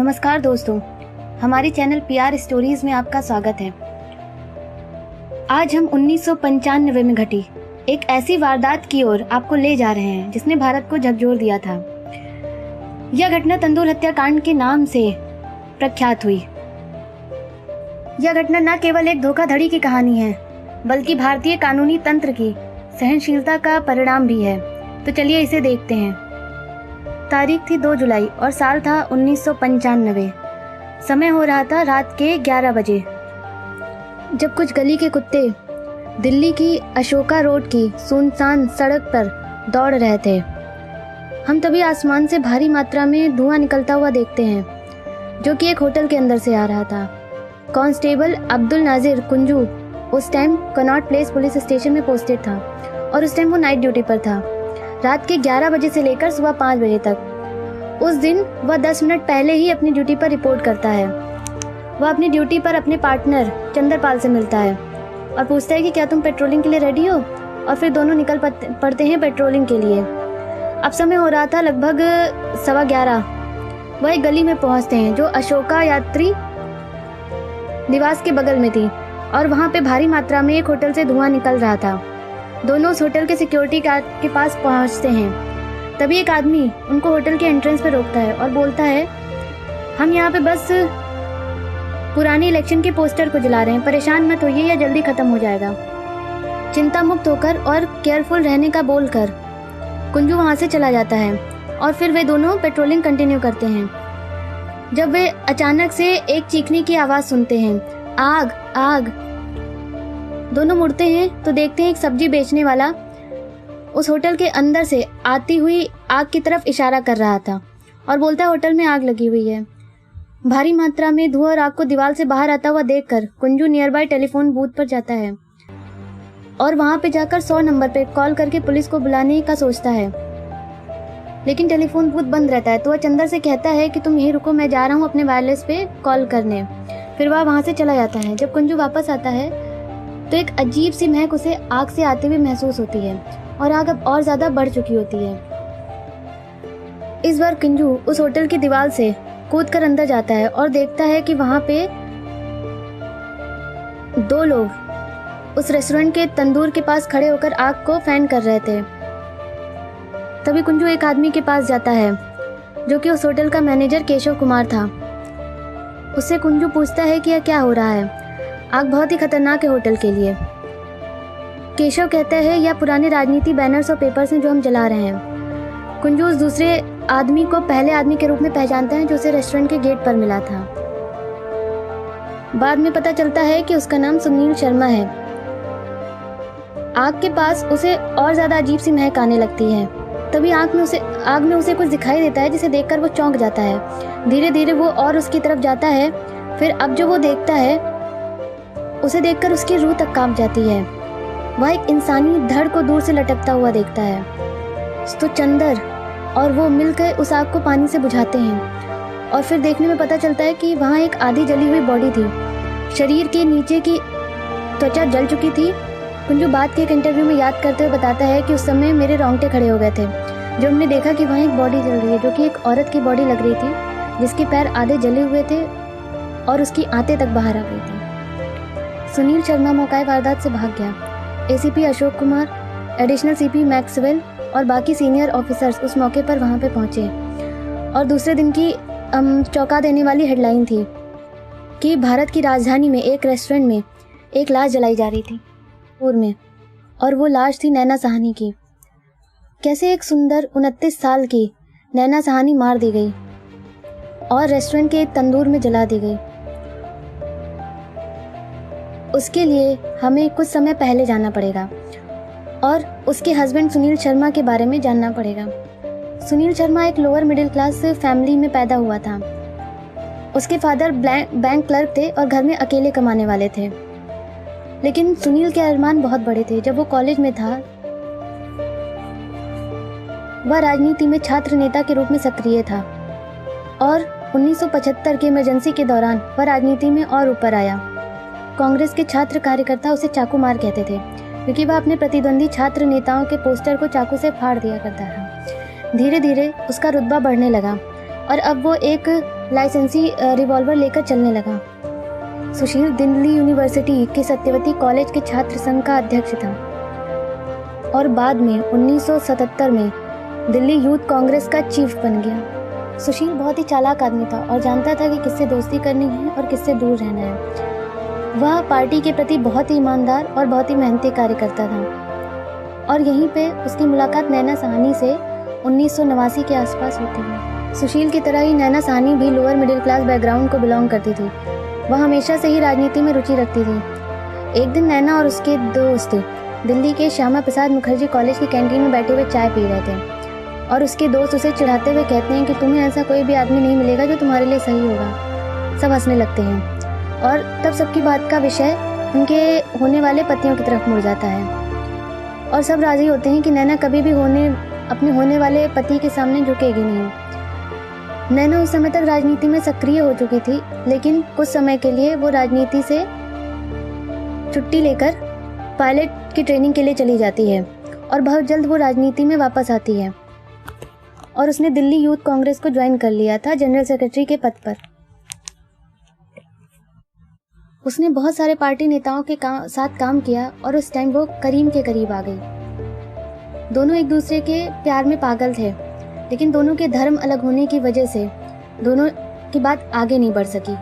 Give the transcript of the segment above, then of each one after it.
नमस्कार दोस्तों, हमारे चैनल पीआर स्टोरीज में आपका स्वागत है। आज हम 1995 में घटी एक ऐसी वारदात की ओर आपको ले जा रहे हैं जिसने भारत को झकझोर दिया था। यह घटना तंदूर हत्याकांड के नाम से प्रख्यात हुई। यह घटना न केवल एक धोखाधड़ी की कहानी है बल्कि भारतीय कानूनी तंत्र की सहनशीलता का परिणाम भी है। तो चलिए इसे देखते हैं। तारीख थी 2 जुलाई और साल था 1995। समय हो रहा था रात के 11 बजे, जब कुछ गली के कुत्ते दिल्ली की अशोका रोड की सुनसान सड़क पर दौड़ रहे थे। हम तभी आसमान से भारी मात्रा में धुआं निकलता हुआ देखते हैं, जो कि एक होटल के अंदर से आ रहा था। कांस्टेबल अब्दुल नाजिर कुंजू उस time Connaught place police station में पोस्टेड था और उस टाइम वो नाइट ड्यूटी पर था, रात के 11 बजे से लेकर सुबह 5 बजे तक। उस दिन वह 10 मिनट पहले ही अपनी ड्यूटी पर रिपोर्ट करता है। वह अपनी ड्यूटी पर अपने पार्टनर चंद्रपाल से मिलता है और पूछता है कि क्या तुम पेट्रोलिंग के लिए रेडी हो, और फिर दोनों निकल पड़ते हैं पेट्रोलिंग के लिए। अब समय हो रहा था लगभग 11:15। वह एक गली में पहुंचते हैं जो अशोका यात्री निवास के बगल में थी और वहां पे भारी मात्रा में एक होटल से धुआं निकल रहा था। दोनों उस होटल के सिक्योरिटी गार्ड के पास पहुंचते हैं। तभी एक आदमी उनको होटल के एंट्रेंस पर रोकता है और बोलता है, हम यहाँ पे बस पुराने इलेक्शन के पोस्टर को जला रहे हैं, परेशान मत होइए, यह जल्दी खत्म हो जाएगा। चिंता मुक्त होकर और केयरफुल रहने का बोलकर कुंजू वहाँ से चला जाता है और फिर वे दोनों पेट्रोलिंग कंटिन्यू करते हैं। जब वे अचानक से एक चीखने की आवाज़ सुनते हैं, आग आग। दोनों मुड़ते हैं तो देखते हैं एक सब्जी बेचने वाला उस होटल के अंदर से आती हुई आग की तरफ इशारा कर रहा था और बोलता है होटल में आग लगी हुई है। भारी मात्रा में धुआं और आग को दीवार से बाहर आता हुआ देखकर Kunju near by telephone booth पर जाता है और वहां पे जाकर 100 नंबर पे कॉल करके पुलिस को बुलाने का सोचता है, लेकिन टेलीफोन बूथ बंद रहता है। तो वह चंदर से कहता है कि तुम यहीं रुको, मैं जा रहा हूँ अपने वायरलेस पे कॉल करने। फिर वह वहां से चला जाता है। जब कुंजू वापस आता है तो एक अजीब सी महक उसे आग से आते हुए महसूस होती है और आग अब और ज्यादा बढ़ चुकी होती है। इस बार कुंजू उस होटल की दीवार से कूदकर अंदर जाता है और देखता है कि वहां पे 2 लोग उस रेस्टोरेंट के तंदूर के पास खड़े होकर आग को फैन कर रहे थे। तभी कुंजू एक आदमी के पास जाता है जो कि उस होटल का मैनेजर केशव कुमार था। उससे कुंजू पूछता है कि यह क्या हो रहा है, आग बहुत ही खतरनाक है होटल के लिए। केशव कहता है यह पुराने राजनीति बैनर्स और पेपर्स हैं जो हम जला रहे हैं। कुंजू उस दूसरे आदमी को पहले आदमी के रूप में पहचानता है जो उसे रेस्टोरेंट के गेट पर मिला था। बाद में पता चलता है कि उसका नाम सुनील शर्मा है। आग के पास उसे और ज्यादा अजीब सी महक आने लगती है। तभी आग में उसे कुछ दिखाई देता है जिसे देखकर वो चौंक जाता है। धीरे धीरे वो और उसकी तरफ जाता है। फिर अब जो वो देखता है उसे देखकर उसकी रूह तक कांप जाती है। वह एक इंसानी धड़ को दूर से लटकता हुआ देखता है। तो चंदर और वो मिलकर उस आग को पानी से बुझाते हैं और फिर देखने में पता चलता है कि वहाँ एक आधी जली हुई बॉडी थी। शरीर के नीचे की त्वचा जल चुकी थी। कुंजू बात के एक इंटरव्यू में याद करते हुए बताता है कि उस समय मेरे रोंगटे खड़े हो गए थे जब हमने देखा कि वहाँ एक बॉडी जल रही है, जो कि एक औरत की बॉडी लग रही थी जिसके पैर आधे जले हुए थे और उसकी आंतें तक बाहर आ गई थी। सुनील शर्मा मौके वारदात से भाग गया। ACP Ashok Kumar, additional CP Maxwell और बाकी सीनियर ऑफिसर्स उस मौके पर वहां पे पहुंचे और दूसरे दिन की चौंका देने वाली हेडलाइन थी कि भारत की राजधानी में एक रेस्टोरेंट में एक लाश जलाई जा रही थी पूर्व में, और वो लाश थी नैना साहनी की। कैसे एक सुंदर 29 साल की नैना साहनी मार दी गई और रेस्टोरेंट के तंदूर में जला दी गई। उसके लिए हमें कुछ समय पहले जाना पड़ेगा और उसके हस्बैंड सुनील शर्मा के बारे में जानना पड़ेगा। सुनील शर्मा एक लोअर मिडिल क्लास फैमिली में पैदा हुआ था। उसके फादर बैंक क्लर्क थे और घर में अकेले कमाने वाले थे, लेकिन सुनील के अरमान बहुत बड़े थे। जब वो कॉलेज में था वह राजनीति में छात्र नेता के रूप में सक्रिय था और 1975 के इमरजेंसी के दौरान वह राजनीति में और ऊपर आया। कांग्रेस के छात्र कार्यकर्ता उसे चाकू मार कहते थे क्योंकि वह अपने प्रतिद्वंदी छात्र नेताओं के पोस्टर को चाकू से फाड़ दिया करता था। धीरे धीरे उसका रुतबा बढ़ने लगा और अब वो एक लाइसेंसी रिवॉल्वर लेकर चलने लगा। सुशील दिल्ली यूनिवर्सिटी के सत्यवती कॉलेज के छात्र संघ का अध्यक्ष था और बाद में 1977 में दिल्ली यूथ कांग्रेस का चीफ बन गया। सुशील बहुत ही चालाक आदमी था और जानता था कि किससे दोस्ती करनी है और किससे दूर रहना है। वह पार्टी के प्रति बहुत ही ईमानदार और बहुत ही मेहनती कार्य करता था और यहीं पे उसकी मुलाकात नैना साहनी से 1989 के आसपास होती है। सुशील की तरह ही नैना साहनी भी लोअर मिडिल क्लास बैकग्राउंड को बिलोंग करती थी। वह हमेशा से ही राजनीति में रुचि रखती थी। एक दिन नैना और उसके दोस्त दिल्ली के श्यामा प्रसाद मुखर्जी कॉलेज की कैंटीन में बैठे हुए चाय पी रहे थे और उसके दोस्त उसे चिढ़ाते हुए कहते हैं कि तुम्हें ऐसा कोई भी आदमी नहीं मिलेगा जो तुम्हारे लिए सही होगा। सब हंसने लगते हैं और तब सबकी बात का विषय उनके होने वाले पतियों की तरफ मुड़ जाता है और सब राजी होते हैं कि नैना कभी भी अपने होने वाले पति के सामने झुकेगी नहीं। नैना उस समय तक राजनीति में सक्रिय हो चुकी थी, लेकिन कुछ समय के लिए वो राजनीति से छुट्टी लेकर पायलट की ट्रेनिंग के लिए चली जाती है और बहुत जल्द वो राजनीति में वापस आती है और उसने दिल्ली यूथ कांग्रेस को ज्वाइन कर लिया था जनरल सेक्रेटरी के पद पर। उसने बहुत सारे पार्टी नेताओं के साथ काम किया और उस टाइम वो करीम के करीब आ गई। दोनों एक दूसरे के प्यार में पागल थे, लेकिन दोनों के धर्म अलग होने की वजह से दोनों की बात आगे नहीं बढ़ सकी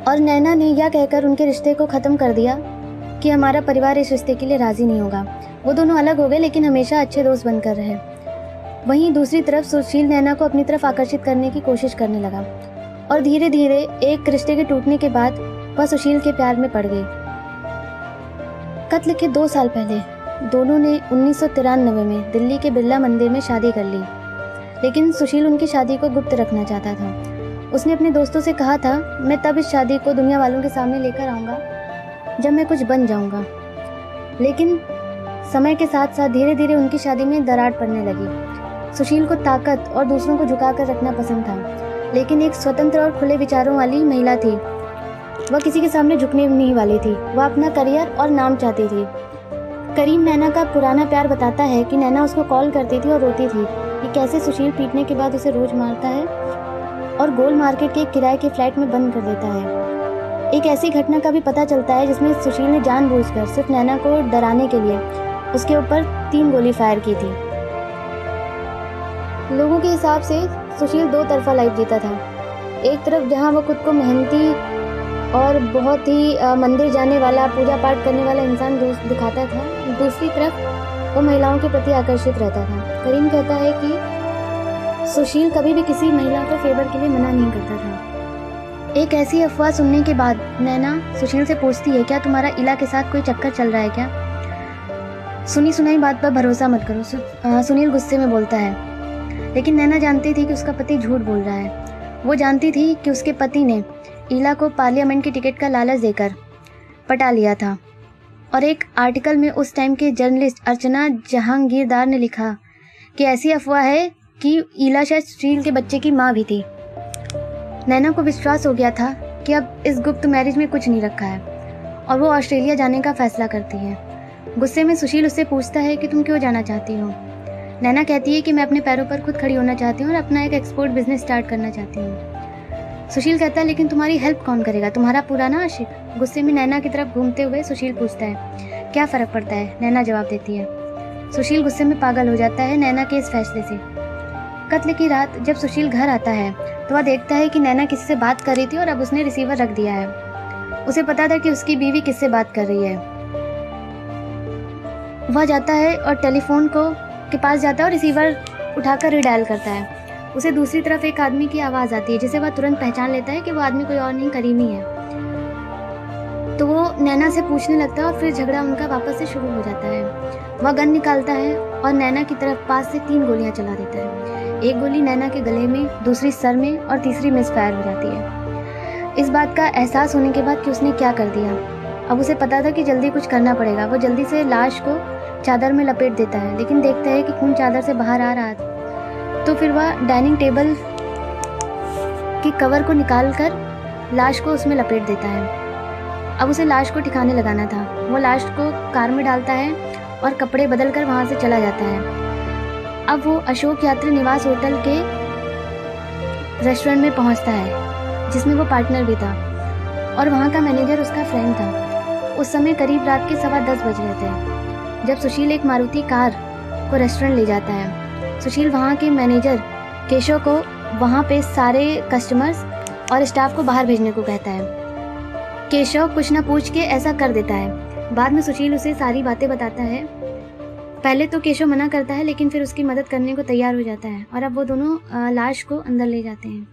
और नैना ने यह कहकर उनके रिश्ते को ख़त्म कर दिया कि हमारा परिवार इस रिश्ते के लिए राज़ी नहीं होगा। वो दोनों अलग हो गए, लेकिन हमेशा अच्छे दोस्त बनकर रहे। वहीं दूसरी तरफ सुशील नैना को अपनी तरफ आकर्षित करने की कोशिश करने लगा और धीरे धीरे एक रिश्ते के टूटने के बाद वह सुशील के प्यार में पड़ गई। कत्ल के 2 साल पहले दोनों ने 1993 में दिल्ली के बिरला मंदिर में शादी कर ली, लेकिन सुशील उनकी शादी को गुप्त रखना चाहता था। उसने अपने दोस्तों से कहा था, मैं तब इस शादी को दुनिया वालों के सामने लेकर आऊँगा जब मैं कुछ बन जाऊँगा। लेकिन समय के साथ साथ धीरे धीरे उनकी शादी में दरार पड़ने लगी। सुशील को ताकत और दूसरों को झुकाकर रखना पसंद था, लेकिन एक स्वतंत्र और खुले विचारों वाली महिला थी। वह किसी के सामने झुकने नहीं वाली थी। वह अपना करियर और नाम चाहती थी। करीम नैना का पुराना प्यार बताता है कि नैना उसको कॉल करती थी और रोती थी कि कैसे सुशील पीटने के बाद उसे रोज मारता है और गोल मार्केट के एक किराए के फ्लैट में बंद कर देता है। एक ऐसी घटना का भी पता चलता है जिसमें सुशील ने जानबूझकर सिर्फ नैना को डराने के लिए उसके ऊपर 3 गोली फायर की थी। लोगों के हिसाब से सुशील 2 तरफा लाइफ जीता था। एक तरफ जहां वो खुद को मेहनती और बहुत ही मंदिर जाने वाला, पूजा पाठ करने वाला इंसान दिखाता था, दूसरी तरफ वो महिलाओं के प्रति आकर्षित रहता था। करीम कहता है कि सुशील कभी भी किसी महिला को फेवर के लिए मना नहीं करता था। एक ऐसी अफवाह सुनने के बाद नैना सुशील से पूछती है, क्या तुम्हारा इला के साथ कोई चक्कर चल रहा है क्या? सुनी सुनाई बात पर भरोसा मत करो, सुनील गुस्से में बोलता है। लेकिन नैना जानती थी कि उसका पति झूठ बोल रहा है। वो जानती थी कि उसके पति ने इला को पार्लियामेंट की टिकट का लालच देकर पटा लिया था और एक आर्टिकल में उस टाइम के जर्नलिस्ट अर्चना जहांगीरदार ने लिखा कि ऐसी अफवाह है कि इला शायद सुशील के बच्चे की माँ भी थी। नैना को विश्वास हो गया था कि अब इस गुप्त मैरिज में कुछ नहीं रखा है और वो ऑस्ट्रेलिया जाने का फैसला करती है। गुस्से में सुशील उससे पूछता है कि तुम क्यों जाना चाहती हो? नैना कहती है कि मैं अपने पैरों पर खुद खड़ी होना चाहती हूँ और अपना एक एक्सपोर्ट बिजनेस स्टार्ट करना चाहती हूँ। सुशील कहता है, लेकिन तुम्हारी हेल्प कौन करेगा, तुम्हारा पुराना आशिक? गुस्से में नैना की तरफ घूमते हुए सुशील पूछता है, क्या फ़र्क पड़ता है? नैना जवाब देती है। सुशील गुस्से में पागल हो जाता है नैना के इस फैसले से। कत्ल की रात जब सुशील घर आता है तो वह देखता है कि नैना किसी से बात कर रही थी और अब उसने रिसीवर रख दिया है। उसे पता था कि उसकी बीवी किससे बात कर रही है। वह जाता है और टेलीफोन के पास जाता है और रिसीवर उठाकर रिडायल करता है। उसे दूसरी तरफ एक आदमी की आवाज़ आती है जिसे वह तुरंत पहचान लेता है कि वो आदमी कोई और नहीं, करीम ही है। तो वो नैना से पूछने लगता है और फिर झगड़ा उनका वापस से शुरू हो जाता है। वह गन निकालता है और नैना की तरफ पास से 3 गोलियां चला देता है। एक गोली नैना के गले में, दूसरी सर में और तीसरी मिस फायर हो जाती है। इस बात का एहसास होने के बाद कि उसने क्या कर दिया, अब उसे पता था कि जल्दी कुछ करना पड़ेगा। वो जल्दी से लाश को चादर में लपेट देता है, लेकिन देखता है कि खून चादर से बाहर आ रहा था। तो फिर वह डाइनिंग टेबल के कवर को निकालकर लाश को उसमें लपेट देता है। अब उसे लाश को ठिकाने लगाना था। वो लाश को कार में डालता है और कपड़े बदलकर वहाँ से चला जाता है। अब वो अशोक यात्री निवास होटल के रेस्टोरेंट में पहुँचता है जिसमें वो पार्टनर भी था, और वहाँ का मैनेजर उसका फ्रेंड था। उस समय करीब रात के 10:15 बज रहे थे जब सुशील एक मारुति कार को रेस्टोरेंट ले जाता है। सुशील वहाँ के मैनेजर केशव को वहाँ पे सारे कस्टमर्स और स्टाफ को बाहर भेजने को कहता है। केशव कुछ ना पूछ के ऐसा कर देता है। बाद में सुशील उसे सारी बातें बताता है। पहले तो केशव मना करता है, लेकिन फिर उसकी मदद करने को तैयार हो जाता है और अब वो दोनों लाश को अंदर ले जाते हैं।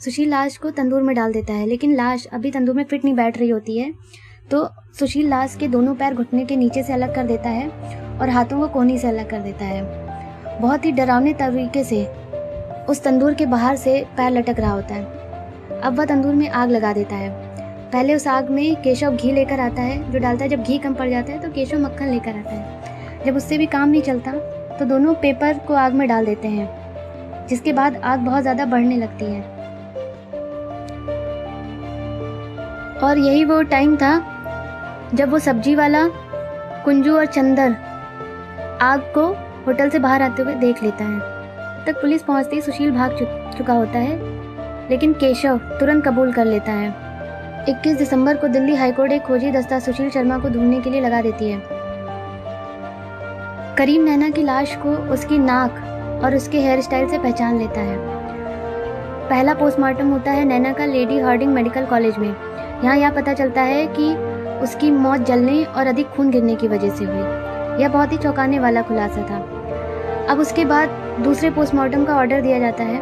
सुशील लाश को तंदूर में डाल देता है, लेकिन लाश अभी तंदूर में फिट नहीं बैठ रही होती है, तो सुशील लाश के दोनों पैर घुटने के नीचे से अलग कर देता है और हाथों को कोहनी से अलग कर देता है। बहुत ही डरावने तरीके से उस तंदूर के बाहर से पैर लटक रहा होता है। अब वह तंदूर में आग लगा देता है। पहले उस आग में केशव घी लेकर आता है जो डालता है। जब घी कम पड़ जाता है तो केशव मक्खन लेकर आता है। जब उससे भी काम नहीं चलता तो दोनों पेपर को आग में डाल देते हैं, जिसके बाद आग बहुत ज़्यादा बढ़ने लगती है। और यही वो टाइम था जब वो सब्जी वाला कुंजू और चंदर आग को होटल से बाहर आते हुए देख लेता है। तब तक पुलिस पहुंचते ही सुशील भाग चुका होता है, लेकिन केशव तुरंत कबूल कर लेता है। 21 दिसंबर को दिल्ली हाईकोर्ट एक खोजी दस्ता सुशील शर्मा को ढूंढने के लिए लगा देती है। करीम नैना की लाश को उसकी नाक और उसके हेयर स्टाइल से पहचान लेता है। पहला पोस्टमार्टम होता है नैना का लेडी हार्डिंग मेडिकल कॉलेज में। यहाँ यह पता चलता है कि उसकी मौत जलने और अधिक खून गिरने की वजह से हुई। यह बहुत ही चौंकाने वाला खुलासा था। अब उसके बाद दूसरे पोस्टमार्टम का ऑर्डर दिया जाता है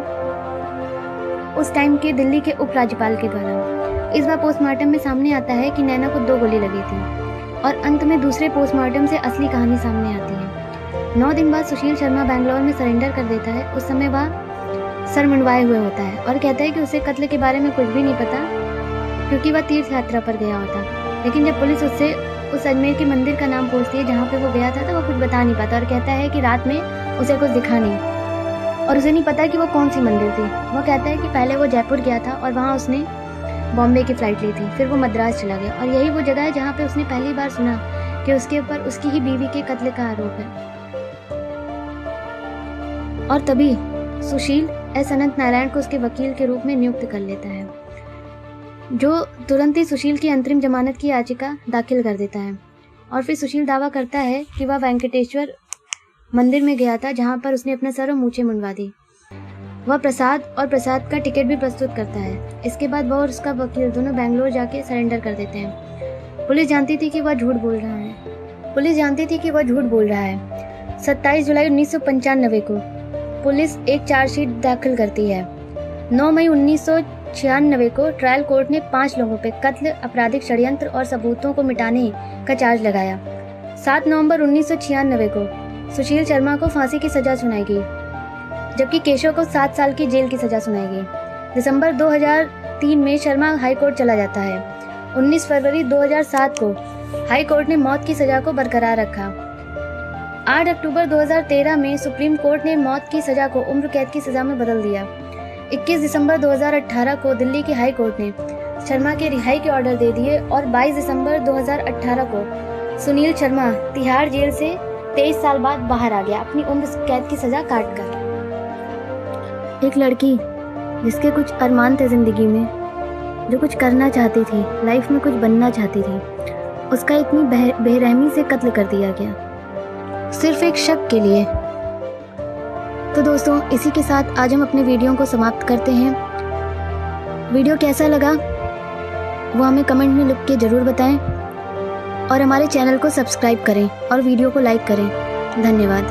उस टाइम के दिल्ली के उपराज्यपाल के द्वारा। इस बार पोस्टमार्टम में सामने आता है कि नैना को 2 गोली लगी थी, और अंत में दूसरे पोस्टमार्टम से असली कहानी सामने आती है। 9 दिन बाद सुशील शर्मा बैंगलोर में सरेंडर कर देता है। उस समय वह सर मुंडवाए हुए होता है और कहता है कि उसे कत्ल के बारे में कुछ भी नहीं पता, क्योंकि वह तीर्थ यात्रा पर गया होता। लेकिन जब पुलिस उससे उस अजमेर के मंदिर का नाम पूछती है जहाँ पे वो गया था, तो वो कुछ बता नहीं पाता और कहता है कि रात में उसे कुछ दिखा नहीं, और उसे नहीं पता कि वो कौन सी मंदिर थी। वो कहता है कि पहले वो जयपुर गया था और वहाँ उसने बॉम्बे की फ़्लाइट ली थी, फिर वो मद्रास चला गया, और यही वो जगह है जहाँ पे उसने पहली बार सुना कि उसके ऊपर उसकी ही बीवी के कत्ल का आरोप है। और तभी सुशील एस अनंत नारायण को उसके वकील के रूप में नियुक्त कर लेता है, जो तुरंत ही सुशील की अंतरिम जमानत की याचिका दाखिल कर देता है। और फिर सुशील दावा करता है कि वह वेंकटेश्वर मंदिर में गया था, जहां पर उसने अपना सर और मूछें मुंडवा दी। वह प्रसाद का टिकट भी प्रस्तुत करता है। इसके बाद वह और उसका वकील दोनों बेंगलोर जाके सरेंडर कर देते हैं। पुलिस जानती थी कि वह झूठ बोल रहा है। 27 जुलाई 1995 को पुलिस एक चार्जशीट दाखिल करती है। 9 मई 1996 को ट्रायल कोर्ट ने 5 लोगों पर कत्ल, आपराधिक षड्यंत्र और सबूतों को मिटाने का चार्ज लगाया। 7 नवंबर 1996 को सुशील शर्मा को फांसी की सजा सुनाई गई, जबकि केशव को 7 साल की जेल की सजा सुनाई गई। दिसंबर 2003 में शर्मा हाई कोर्ट चला जाता है। 19 फरवरी 2007 को हाई कोर्ट ने मौत की सजा को बरकरार रखा। 8 अक्टूबर 2013 में सुप्रीम कोर्ट ने मौत की सजा को उम्र कैद की सजा में बदल दिया। 21 दिसंबर 2018 को दिल्ली की हाई कोर्ट ने शर्मा के रिहाई के ऑर्डर दे दिए और 22 दिसंबर 2018 को सुनील शर्मा तिहाड़ जेल से 23 साल बाद बाहर आ गया, अपनी उम्र कैद की सजा काटकर। एक लड़की जिसके कुछ अरमान थे जिंदगी में, जो कुछ करना चाहती थी, लाइफ में कुछ बनना चाहती थी, उसका इतनी बेरहमी से कत्ल कर दिया गया, सिर्फ एक शक के लिए। तो दोस्तों, इसी के साथ आज हम अपने वीडियो को समाप्त करते हैं। वीडियो कैसा लगा वो हमें कमेंट में लिख के ज़रूर बताएं, और हमारे चैनल को सब्सक्राइब करें और वीडियो को लाइक करें। धन्यवाद।